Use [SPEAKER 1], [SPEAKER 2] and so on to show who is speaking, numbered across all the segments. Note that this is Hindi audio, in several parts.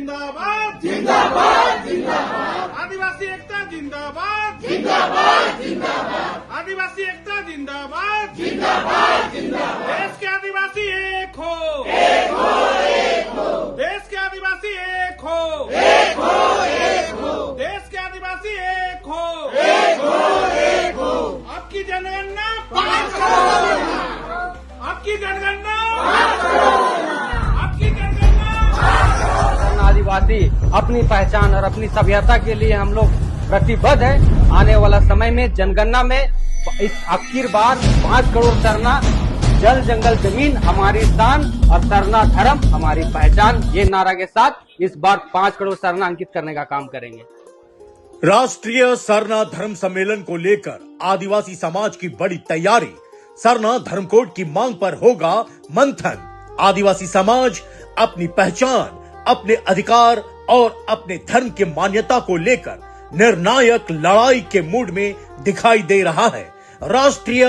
[SPEAKER 1] जिंदाबाद
[SPEAKER 2] जिंदाबाद जिंदाबाद
[SPEAKER 1] आदिवासी एकता जिंदाबाद
[SPEAKER 2] जिंदाबाद जिंदाबाद
[SPEAKER 1] आदिवासी एकता जिंदाबाद
[SPEAKER 2] जिंदाबाद जिंदाबाद
[SPEAKER 1] देश के आदिवासी एक हो
[SPEAKER 2] एक हो एक हो
[SPEAKER 1] देश के आदिवासी एक हो
[SPEAKER 2] एक हो एक हो
[SPEAKER 1] देश के आदिवासी एक हो
[SPEAKER 2] एक हो एक हो
[SPEAKER 1] आपकी जनगणना
[SPEAKER 2] 5 करोड़
[SPEAKER 1] आपकी जनगणना
[SPEAKER 3] आदिवासी अपनी पहचान और अपनी सभ्यता के लिए हम लोग प्रतिबद्ध है। आने वाला समय में जनगणना में इस आखिर बार 5 करोड़ सरना, जल जंगल जमीन हमारी शान और सरना धर्म हमारी पहचान, ये नारा के साथ इस बार 5 करोड़ सरना अंकित करने का काम करेंगे।
[SPEAKER 4] राष्ट्रीय सरना धर्म सम्मेलन को लेकर आदिवासी समाज की बड़ी तैयारी। सरना धर्म कोड की मांग पर होगा मंथन। आदिवासी समाज अपनी पहचान, अपने अधिकार और अपने धर्म के मान्यता को लेकर निर्णायक लड़ाई के मूड में दिखाई दे रहा है। राष्ट्रीय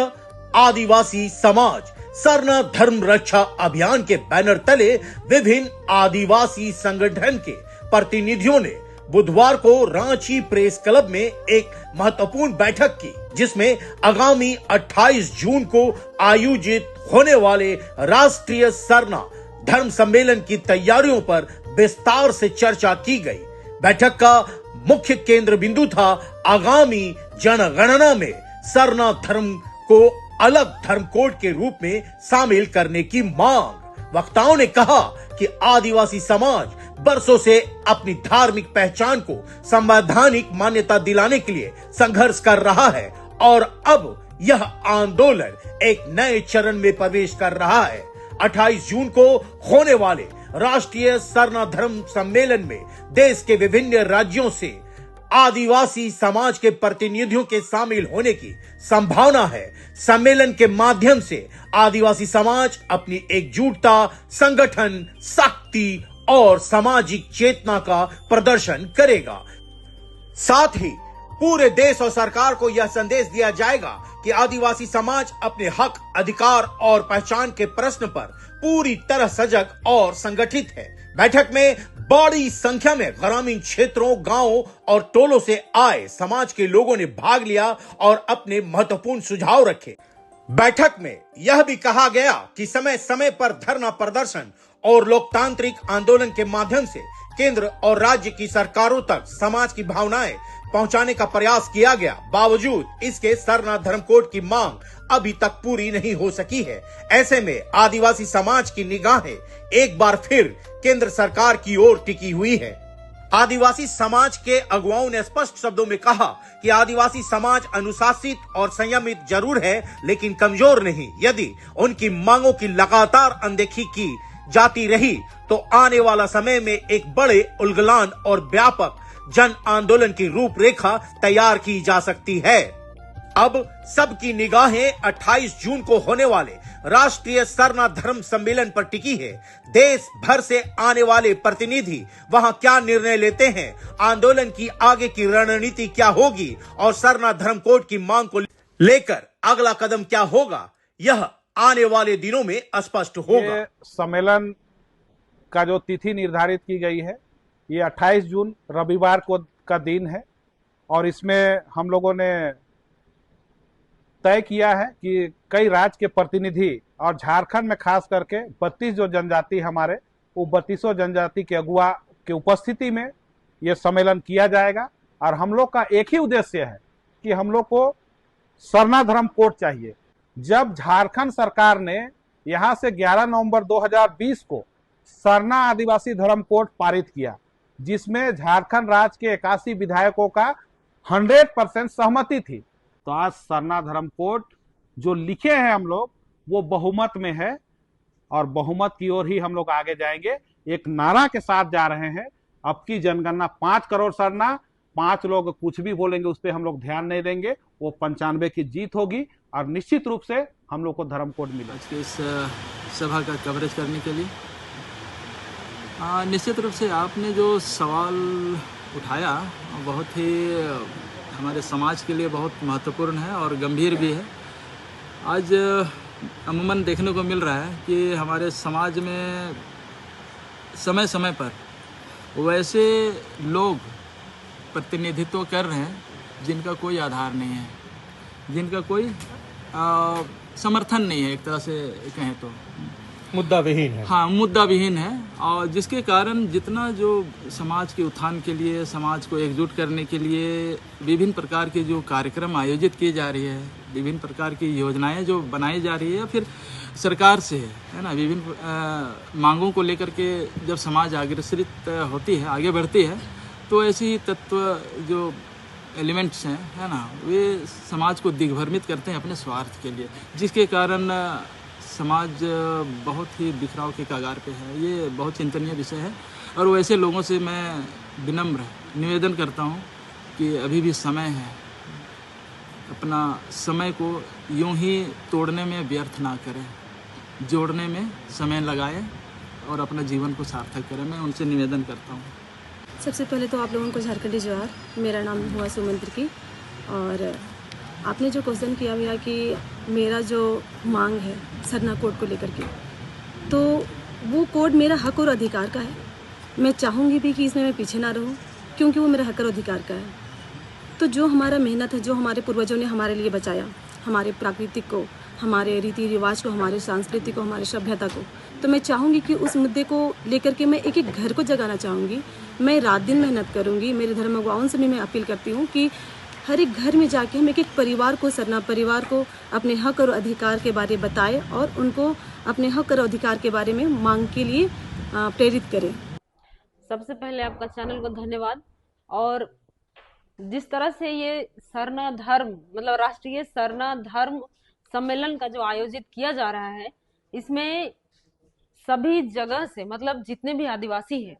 [SPEAKER 4] आदिवासी समाज सरना धर्म रक्षा अभियान के बैनर तले विभिन्न आदिवासी संगठन के प्रतिनिधियों ने बुधवार को रांची प्रेस क्लब में एक महत्वपूर्ण बैठक की, जिसमें आगामी 28 जून को आयोजित होने वाले राष्ट्रीय सरना धर्म सम्मेलन की तैयारियों पर विस्तार से चर्चा की गई। बैठक का मुख्य केंद्र बिंदु था आगामी जनगणना में सरना धर्म को अलग धर्म कोड के रूप में शामिल करने की मांग। वक्ताओं ने कहा कि आदिवासी समाज बरसों से अपनी धार्मिक पहचान को संवैधानिक मान्यता दिलाने के लिए संघर्ष कर रहा है और अब यह आंदोलन एक नए चरण में प्रवेश कर रहा है। 28 जून को होने वाले राष्ट्रीय सरना धर्म सम्मेलन में देश के विभिन्न राज्यों से आदिवासी समाज के प्रतिनिधियों के शामिल होने की संभावना है। सम्मेलन के माध्यम से आदिवासी समाज अपनी एकजुटता, संगठन, शक्ति और सामाजिक चेतना का प्रदर्शन करेगा। साथ ही पूरे देश और सरकार को यह संदेश दिया जाएगा कि आदिवासी समाज अपने हक, अधिकार और पहचान के प्रश्न पर पूरी तरह सजग और संगठित है। बैठक में बड़ी संख्या में ग्रामीण क्षेत्रों, गांवों और टोलों से आए समाज के लोगों ने भाग लिया और अपने महत्वपूर्ण सुझाव रखे। बैठक में यह भी कहा गया कि समय समय पर धरना प्रदर्शन और लोकतांत्रिक आंदोलन के माध्यम से केंद्र और राज्य की सरकारों तक समाज की भावनाएं पहुंचाने का प्रयास किया गया। बावजूद इसके सरना धर्म कोड की मांग अभी तक पूरी नहीं हो सकी है। ऐसे में आदिवासी समाज की निगाहें एक बार फिर केंद्र सरकार की ओर टिकी हुई है। आदिवासी समाज के अगुवाओं ने स्पष्ट शब्दों में कहा कि आदिवासी समाज अनुशासित और संयमित जरूर है, लेकिन कमजोर नहीं। यदि उनकी मांगों की लगातार अनदेखी की जाती रही तो आने वाला समय में एक बड़े उलगलान और व्यापक जन आंदोलन की रूपरेखा तैयार की जा सकती है। अब सबकी निगाहें 28 जून को होने वाले राष्ट्रीय सरना धर्म सम्मेलन पर टिकी है। देश भर से आने वाले प्रतिनिधि वहां क्या निर्णय लेते हैं, आंदोलन की आगे की रणनीति क्या होगी और सरना धर्म कोड की मांग को लेकर अगला कदम क्या होगा, यह आने वाले दिनों में स्पष्ट होगा।
[SPEAKER 5] ये सम्मेलन का जो तिथि निर्धारित की गई है, ये 28 जून रविवार को का दिन है और इसमें हम लोगों ने तय किया है कि कई राज्य के प्रतिनिधि और झारखंड में खास करके 32 जो जनजाति हमारे, वो 32 जनजाति के अगुवा के उपस्थिति में ये सम्मेलन किया जाएगा। और हम लोग का एक ही उद्देश्य है कि हम लोग को सरना धर्म कोड चाहिए। जब झारखंड सरकार ने यहाँ से 11 नवंबर 2020 को सरना आदिवासी धर्म कोड पारित किया, जिसमें झारखंड राज्य के 81 विधायकों का 100% सहमति थी, तो आज सरना धर्म कोड जो लिखे हैं हम लोग वो बहुमत में है और बहुमत की ओर ही हम लोग आगे जाएंगे। एक नारा के साथ जा रहे हैं, अब की जनगणना 5 करोड़ सरना, 5 लोग कुछ भी बोलेंगे उस पर हम लोग ध्यान नहीं देंगे, वो 95 की जीत होगी और निश्चित रूप से हम लोग को धर्म कोड मिलेगा।
[SPEAKER 6] आज के इस सभा का कवरेज करने के लिए निश्चित रूप से आपने जो सवाल उठाया बहुत ही हमारे समाज के लिए बहुत महत्वपूर्ण है और गंभीर भी है। आज अमूमन देखने को मिल रहा है कि हमारे समाज में समय समय पर वैसे लोग प्रतिनिधित्व कर रहे हैं जिनका कोई आधार नहीं है, जिनका कोई समर्थन नहीं है, एक तरह से कहें तो
[SPEAKER 3] मुद्दा विहीन है।
[SPEAKER 6] हाँ, मुद्दा विहीन है। और जिसके कारण जितना जो समाज के उत्थान के लिए, समाज को एकजुट करने के लिए विभिन्न प्रकार के जो कार्यक्रम आयोजित किए जा रही है, विभिन्न प्रकार की योजनाएं जो बनाई जा रही है, या फिर सरकार से है ना, विभिन्न मांगों को लेकर के जब समाज अग्रसरित होती है, आगे बढ़ती है, तो ऐसे ही तत्व जो एलिमेंट्स हैं है ना, वे समाज को दिग्भ्रमित करते हैं अपने स्वार्थ के लिए, जिसके कारण समाज बहुत ही बिखराव के कगार पे है। ये बहुत चिंतनीय विषय है और वैसे लोगों से मैं विनम्र निवेदन करता हूँ कि अभी भी समय है, अपना समय को यूं ही तोड़ने में व्यर्थ ना करें, जोड़ने में समय लगाएं और अपना जीवन को सार्थक करें। मैं उनसे निवेदन करता हूँ।
[SPEAKER 7] सबसे पहले तो आप लोगों को झारखंडी जोहार। मेरा नाम हुआ सुमंत्र की, और आपने जो क्वेश्चन किया भैया कि मेरा जो मांग है सरना कोड को लेकर के, तो वो कोड मेरा हक और अधिकार का है। मैं चाहूँगी भी कि इसमें मैं पीछे ना रहूँ, क्योंकि वो मेरा हक और अधिकार का है। तो जो हमारा मेहनत है, जो हमारे पूर्वजों ने हमारे लिए बचाया, हमारे प्राकृतिक को, हमारे रीति रिवाज को, हमारे संस्कृति को, हमारे सभ्यता को, तो मैं चाहूँगी कि उस मुद्दे को लेकर के मैं एक एक घर को जगाना चाहूँगी। मैं रात दिन मेहनत करूँगी। मेरे धर्म अगुवाओं से भी मैं अपील करती हूँ कि हर एक घर में जाके हम एक एक परिवार को, सरना परिवार को अपने हक और अधिकार के बारे में बताएं और उनको अपने हक और अधिकार के बारे में मांग के लिए प्रेरित करें।
[SPEAKER 8] सबसे पहले आपका चैनल को धन्यवाद। और जिस तरह से ये सरना धर्म मतलब राष्ट्रीय सरना धर्म सम्मेलन का जो आयोजित किया जा रहा है, इसमें सभी जगह से मतलब जितने भी आदिवासी हैं,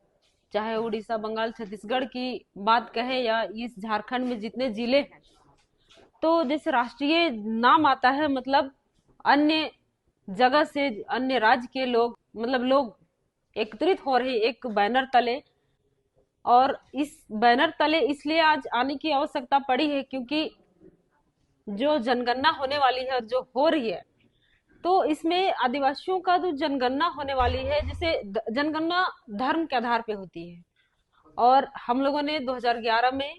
[SPEAKER 8] चाहे उड़ीसा, बंगाल, छत्तीसगढ़ की बात कहें या इस झारखंड में जितने जिले हैं, तो जैसे राष्ट्रीय नाम आता है मतलब अन्य जगह से, अन्य राज्य के लोग मतलब लोग एकत्रित हो रहे एक बैनर तले। और इस बैनर तले इसलिए आज आने की आवश्यकता पड़ी है क्योंकि जो जनगणना होने वाली है और जो हो रही है, तो इसमें आदिवासियों का जो जनगणना होने वाली है, जैसे जनगणना धर्म के आधार पे होती है, और हम लोगों ने 2011 में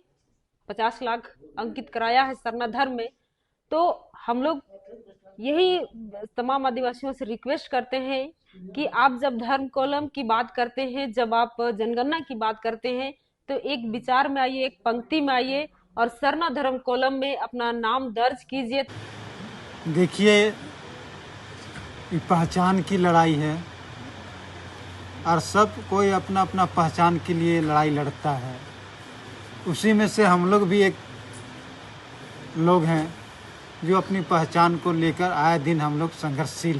[SPEAKER 8] 50 लाख अंकित कराया है सरना धर्म में। तो हम लोग यही तमाम आदिवासियों से रिक्वेस्ट करते हैं कि आप जब धर्म कॉलम की बात करते हैं, जब आप जनगणना की बात करते हैं, तो एक विचार में आइए, एक पंक्ति में आइए और सरना धर्म कॉलम में अपना नाम दर्ज कीजिए।
[SPEAKER 9] देखिए, ये पहचान की लड़ाई है और सब कोई अपना अपना पहचान के लिए लड़ाई लड़ता है। उसी में से हम लोग भी एक लोग हैं जो अपनी पहचान को लेकर आए दिन हम लोग संघर्षशील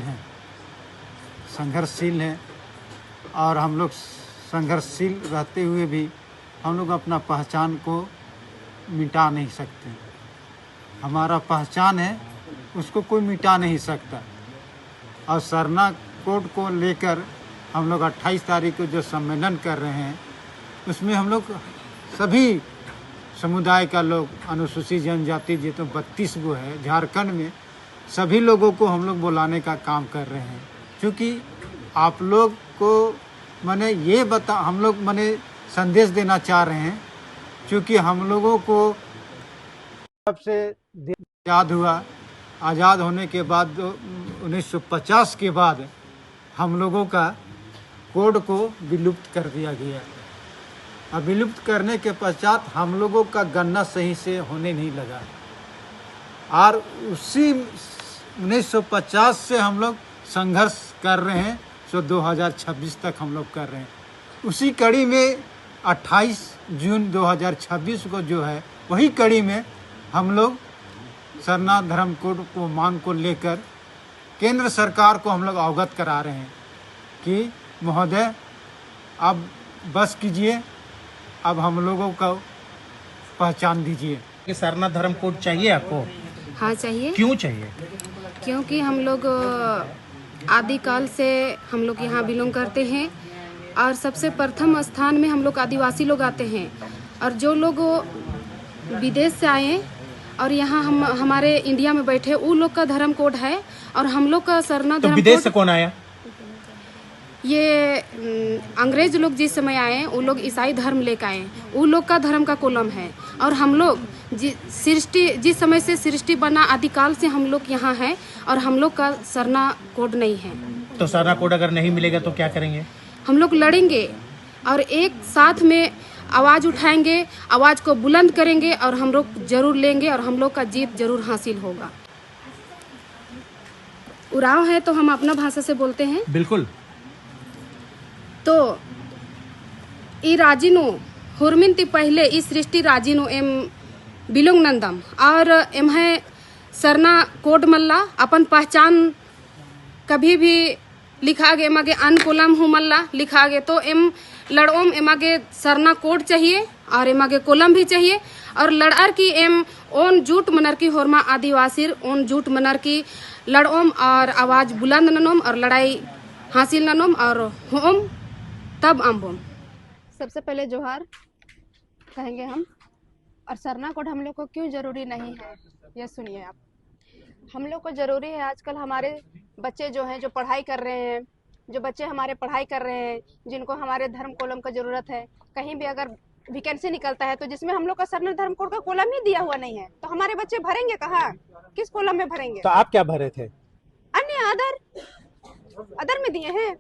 [SPEAKER 9] हैं और हम लोग संघर्षशील रहते हुए भी हम लोग अपना पहचान को मिटा नहीं सकते। हमारा पहचान है, उसको कोई मिटा नहीं सकता। और सरना कोड को लेकर हम लोग 28 तारीख को जो सम्मेलन कर रहे हैं, उसमें हम लोग सभी समुदाय का लोग, अनुसूचित जनजाति जी तो 32 गो है झारखंड में, सभी लोगों को हम लोग बुलाने का काम कर रहे हैं। क्योंकि आप लोग को मैंने ये हम लोग संदेश देना चाह रहे हैं, क्योंकि हम लोगों को सबसे याद हुआ, आज़ाद होने के बाद 1950 के बाद हम लोगों का कोड को विलुप्त कर दिया गया। और विलुप्त करने के पश्चात हम लोगों का गणना सही से होने नहीं लगा, और उसी 1950 से हम लोग संघर्ष कर रहे हैं, जो 2026 तक हम लोग कर रहे हैं। उसी कड़ी में 28 जून 2026 को जो है, वही कड़ी में हम लोग सरना धर्म कोड को मांग को लेकर केंद्र सरकार को हम लोग अवगत करा रहे हैं कि महोदय अब बस कीजिए, अब हम लोगों को पहचान दीजिए।
[SPEAKER 10] कि सरना धर्म कोड चाहिए आपको?
[SPEAKER 11] हाँ चाहिए।
[SPEAKER 10] क्यों चाहिए?
[SPEAKER 11] क्योंकि हम लोग आदिकाल से हम लोग यहाँ बिलोंग करते हैं और सबसे प्रथम स्थान में हम लोग आदिवासी लोग आते हैं। और जो लोग विदेश से आए और यहाँ हम हमारे इंडिया में बैठे, वो लोग का धर्म कोड है और हम लोग का सरना धर्म
[SPEAKER 10] विदेश से कौन आया?
[SPEAKER 11] ये अंग्रेज लोग जिस समय आए वो लोग ईसाई धर्म लेकर आए, वो लोग का धर्म का कोलम है। और हम लोग जिस समय से सृष्टि बना आदिकाल से हम लोग यहाँ हैं और हम लोग का सरना कोड नहीं है।
[SPEAKER 10] तो सरना कोड अगर नहीं मिलेगा तो क्या करेंगे?
[SPEAKER 11] हम लोग लड़ेंगे और एक साथ में आवाज़ उठाएंगे, आवाज़ को बुलंद करेंगे और हम लोग जरूर लेंगे और हम लोग का जीत जरूर हासिल होगा। उराव है तो हम अपना भाषा से बोलते हैं।
[SPEAKER 10] बिल्कुल।
[SPEAKER 11] तो ई राजिनो हुरमिनती पहले ई सृष्टि राजिनो एम बिलोंग नंदम और एम है सरना कोड मल्ला अपन पहचान कभी भी लिखा गे एमागे अन कोलम हूँ मल्ला लिखा गे तो एम लड़ोम एमागे सरना कोड चाहिए और एमागे कोलम भी चाहिए और लड़ार की एम ओन जूट मनर की होरमा आदिवासी ओन जूट मनर की लड़ोम और आवाज़ बुलंद ननोम और लड़ाई हासिल ननोम और होम तब अम्बोम।
[SPEAKER 12] सबसे पहले जोहार कहेंगे हम। और सरना कोड हम लोग को क्यों ज़रूरी नहीं है ये सुनिए आप। हम लोग को ज़रूरी है, आजकल हमारे बच्चे जो हैं जो पढ़ाई कर रहे हैं, जो बच्चे हमारे पढ़ाई कर रहे हैं, जिनको हमारे धर्म कोलम का ज़रूरत है, कहीं भी अगर वैकेंसी निकलता है तो जिसमें हम लोग का सरना धर्म कोड का कोलम ही दिया हुआ नहीं है तो हमारे बच्चे भरेंगे कहाँ, किस कोलम में भरेंगे?
[SPEAKER 10] तो आप क्या भरे थे?
[SPEAKER 12] अन्य अदर में दिए हैं।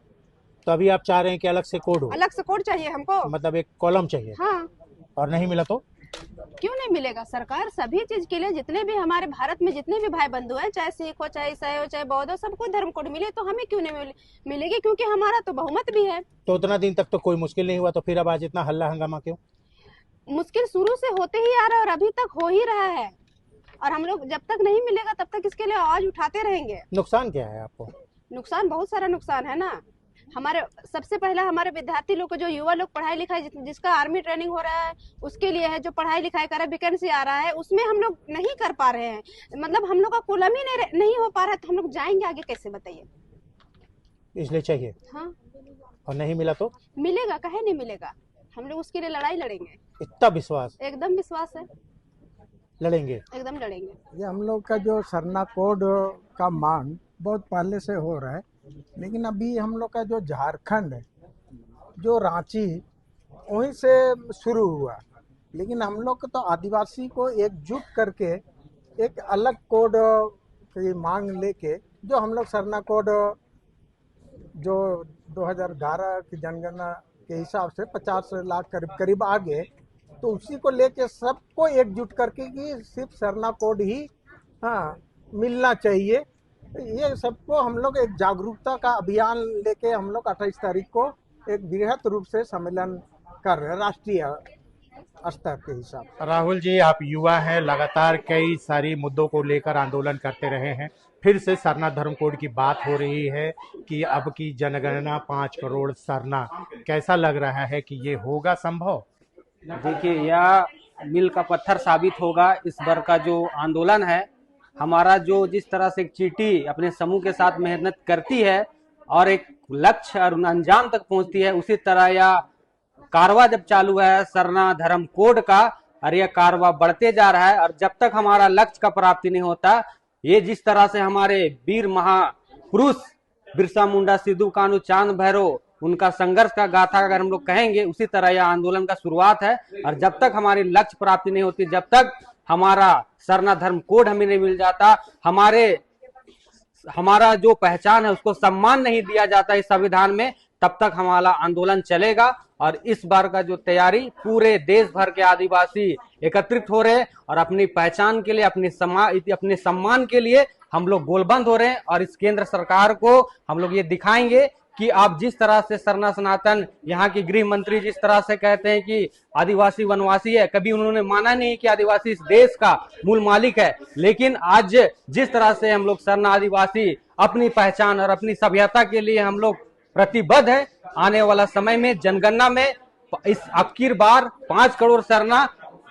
[SPEAKER 10] तो अभी आप चाह रहे हैं कि अलग से कोड हो?
[SPEAKER 12] अलग से कोड चाहिए हमको,
[SPEAKER 10] मतलब एक कॉलम चाहिए।
[SPEAKER 12] हाँ।
[SPEAKER 10] और नहीं मिला तो?
[SPEAKER 12] क्यों नहीं मिलेगा? सरकार सभी चीज के लिए जितने भी हमारे भारत में जितने भी भाई बंधु हैं, चाहे सिख हो, चाहे ईसाई हो, चाहे बौद्ध हो, सबको धर्म कोड मिले तो हमें क्यों नहीं मिलेगी? क्योंकि हमारा तो बहुमत भी है।
[SPEAKER 10] तो उतना दिन तक तो कोई मुश्किल नहीं हुआ, तो फिर अब आज इतना हल्ला हंगामा क्यों?
[SPEAKER 12] मुश्किल शुरू से होते ही आ रहा है और अभी तक हो ही रहा है और हम लोग जब तक नहीं मिलेगा तब तक इसके लिए आवाज उठाते रहेंगे।
[SPEAKER 10] नुकसान क्या है आपको?
[SPEAKER 12] नुकसान बहुत सारा नुकसान है ना। हमारे सबसे पहला हमारे विद्यार्थी लोग को, जो युवा लोग पढ़ाई लिखाई जिसका आर्मी ट्रेनिंग हो रहा है उसके लिए है, जो पढ़ाई लिखाई कर रहा है, वैकेंसी आ रहा है, उसमें हम लोग नहीं कर पा रहे हैं। मतलब हम लोग का कोलम ही नहीं हो पा रहा है तो हम लोग जाएंगे आगे कैसे बताइए?
[SPEAKER 10] इसलिए चाहिए।
[SPEAKER 12] हाँ।
[SPEAKER 10] और नहीं मिला तो?
[SPEAKER 12] मिलेगा, काहे नहीं मिलेगा? हम लोग उसके लिए लड़ाई लड़ेंगे।
[SPEAKER 10] इतना विश्वास?
[SPEAKER 12] एकदम विश्वास है,
[SPEAKER 10] लड़ेंगे,
[SPEAKER 12] एकदम लड़ेंगे।
[SPEAKER 13] ये हम लोग का जो सरना कोड का मांग बहुत पहले से हो रहा है, लेकिन अभी हम लोग का जो झारखंड है, जो रांची, वहीं से शुरू हुआ। लेकिन हम लोग को तो आदिवासी को एकजुट करके एक अलग कोड की मांग लेके, जो हम लोग सरना कोड जो 2011 की जनगणना के हिसाब से 50 लाख करीब आ गए, तो उसी को लेके सबको एकजुट करके कि सिर्फ सरना कोड ही मिलना चाहिए। ये सबको हम लोग एक जागरूकता का अभियान लेके हम लोग 28 तारीख को एक बृहद रूप से सम्मेलन कर रहे हैं राष्ट्रीय स्तर के हिसाब।
[SPEAKER 10] राहुल जी, आप युवा हैं, लगातार कई सारी मुद्दों को लेकर आंदोलन करते रहे हैं, फिर से सरना धर्म कोड की बात हो रही है कि अब की जनगणना 5 करोड़ सरना, कैसा लग रहा है कि ये होगा संभव?
[SPEAKER 3] देखिए, यह मील का पत्थर साबित होगा। इस बार का जो आंदोलन है हमारा, जो जिस तरह से एक चींटी अपने समूह के साथ मेहनत करती है और एक लक्ष्य और अंजाम तक पहुंचती है, उसी तरह यह कारवा जब चालू है सरना धर्म कोड का, और यह कारवा बढ़ते जा रहा है। और जब तक हमारा लक्ष्य का प्राप्ति नहीं होता, ये जिस तरह से हमारे वीर महापुरुष बिरसा मुंडा, सिद्धू कान्हू, चांद भैरव, उनका संघर्ष का गाथा अगर हम लोग कहेंगे, उसी तरह यह आंदोलन का शुरुआत है। और जब तक हमारी लक्ष्य प्राप्ति नहीं होती, जब तक हमारा सरना धर्म कोड हमें नहीं मिल जाता, हमारा जो पहचान है उसको सम्मान नहीं दिया जाता इस संविधान में, तब तक हमारा आंदोलन चलेगा। और इस बार का जो तैयारी, पूरे देश भर के आदिवासी एकत्रित हो रहे हैं और अपनी पहचान के लिए, अपने सम्मान के लिए हम लोग गोलबंद हो रहे हैं। और इस केंद्र सरकार को हम लोग ये दिखाएंगे कि आप जिस तरह से सरना सनातन, यहाँ के गृह मंत्री जिस तरह से कहते हैं कि आदिवासी वनवासी है, कभी उन्होंने माना नहीं कि आदिवासी इस देश का मूल मालिक है। लेकिन आज जिस तरह से हम लोग सरना आदिवासी अपनी पहचान और अपनी सभ्यता के लिए हम लोग प्रतिबद्ध है, आने वाला समय में जनगणना में इस अबकीर बार 5 करोड़ सरना,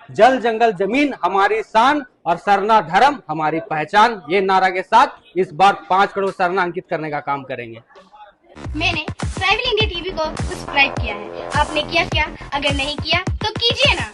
[SPEAKER 3] जल जंगल जमीन हमारी शान और सरना धर्म हमारी पहचान, ये नारा के साथ इस बार 5 करोड़ सरना अंकित करने का काम करेंगे।
[SPEAKER 14] मैंने ट्रैवल इंडिया टीवी को सब्सक्राइब किया है, आपने किया क्या? अगर नहीं किया तो कीजिए ना।